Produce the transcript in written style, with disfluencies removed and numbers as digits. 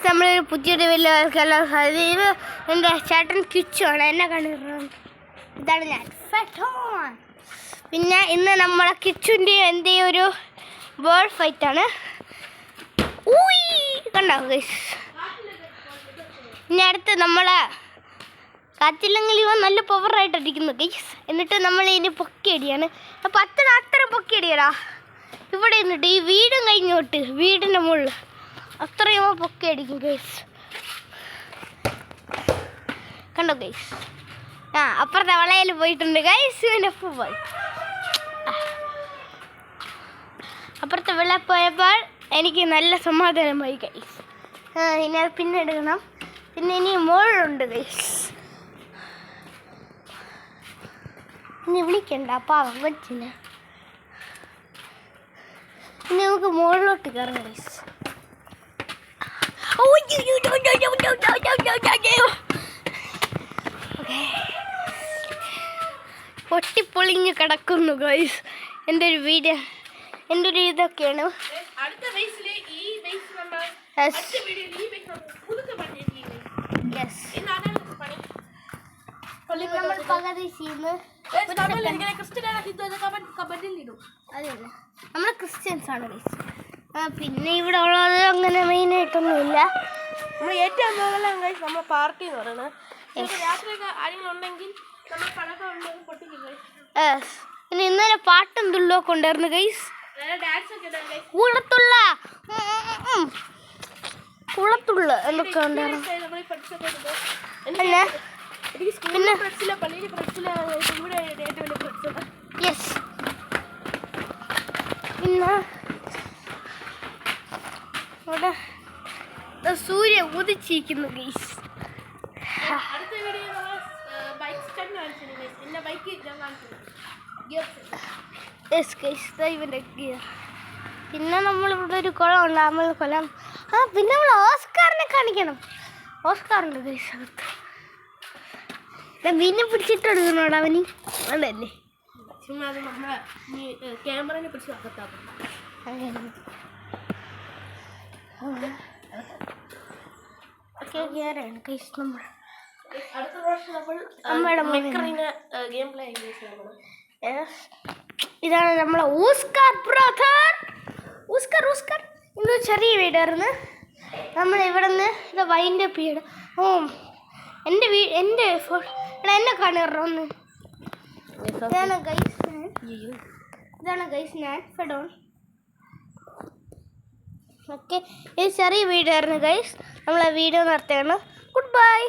നമ്മളൊരു പുതിയൊരു വലിയ ഇത് എൻ്റെ ചേട്ടൻ കിച്ചുവാണ്, എന്നെ കണ്ടിട്ടുണ്ട്. ഇതാണ് ഞാൻ ഫെറ്റോൺ. പിന്നെ ഇന്ന് നമ്മളെ കിച്ചുൻ്റെ എന്തെയും ഒരു ബേർഡ് ഫൈറ്റാണ്. കണ്ടോ ഗൈസ്? ഇനി അടുത്ത് നമ്മളെ കാറ്റില്ലെങ്കിൽ ഇവ നല്ല പവറായിട്ട് അടിക്കുന്നു ഗൈസ്. എന്നിട്ട് നമ്മൾ ഇനി പൊക്കിയടിയാണ്. അപ്പം അത്ര പൊക്കിയടിയടാ. ഇവിടെ നിന്നിട്ട് ഈ വീടും കഴിഞ്ഞോട്ട് വീടിൻ്റെ മുകളിൽ അത്രയും പൊക്കിയടിക്കും ഗൈസ്. കണ്ടോ ഗൈസ്? അപ്പുറത്തെ വളയിൽ പോയിട്ടുണ്ട് ഗൈസ്. ഇവൻ്റെ പോയി അപ്പുറത്തെ വെള്ളം പോയപ്പോൾ എനിക്ക് നല്ല സമാധാനമായി ഗൈസ്. ഇനി അത് പിന്നെ എടുക്കണം. പിന്നെ ഇനി മോളുണ്ട് ഗൈസ്. ഇനി വിളിക്കണ്ട പാവം കൊച്ചിന്. ഇനി നമുക്ക് മുകളിലോട്ട് കയറാം ഗൈസ്. പൊട്ടിപ്പൊളിഞ്ഞ് കിടക്കുന്നു ഗൈസ്. എൻ്റെ ഒരു വീഡിയോ, എൻ്റെ ഒരു ഇതൊക്കെയാണ്. നമ്മൾ ക്രിസ്ത്യൻസ് ആണ് ഗൈസ്. പിന്നെ ഇവിടെ ഉള്ളത് അങ്ങനെ മെയിനായിട്ടൊന്നുമില്ല. നമ്മൾ ഏറ്റവും മുകളിലാണ് ഗൈസ് നമ്മൾ പാർട്ടി എന്ന് പറയുന്നത്. രാത്രിയൊക്കെ ആരെങ്കിലും ഉണ്ടെങ്കിൽ നമ്മൾ പടക്കം പൊട്ടിക്കും ഗൈസ്. പിന്നെ ഇന്നലെ പാട്ടും തുള്ളൊക്കെ ഉണ്ടായിരുന്നു ഗൈസ്. കുളത്തുള്ള എന്നൊക്കെ ഉണ്ടായിരുന്നു. പിന്നെ യെസ്, പിന്നെ ഇവിടെ സൂര്യ ഉദിച്ചിരിക്കുന്നു ഗൈസ്. ഇവൻ്റെ ഗിയർ. പിന്നെ നമ്മളിവിടെ ഒരു കുളം ഉണ്ട്, നമ്മൾ കുളം. പിന്നെ നമ്മൾ ഓസ്കാറിനെ കാണിക്കണം. ഓസ്കാറുണ്ട് ഗൈസ് അകത്ത്. മീനെ പിടിച്ചിട്ട് എടുക്കണോടാ അവന്. അതല്ലേ ക്യാമറനെ പിടിച്ച് അകത്താക്കും. ഇതാണ് നമ്മളെ ഓസ്കാർ ബ്രദർ. ഓസ്കാർ ഇന്ന് ചെറിയ വീടായിരുന്നു. നമ്മൾ ഇവിടെ നിന്ന് ഇത് വൈൻഡപ്പ് ചെയ്യണം. എൻ്റെ എന്നെ കാണുക ഒന്ന്. ഇതാണ് ഗൈസ് ഞാൻ ഫെഡോൺ. ഓക്കെ, ഇത് ചെറിയ വീഡിയോ ആയിരുന്നു ഗൈസ്. നമ്മളെ വീഡിയോ നിർത്തുകയാണ്. Good bye.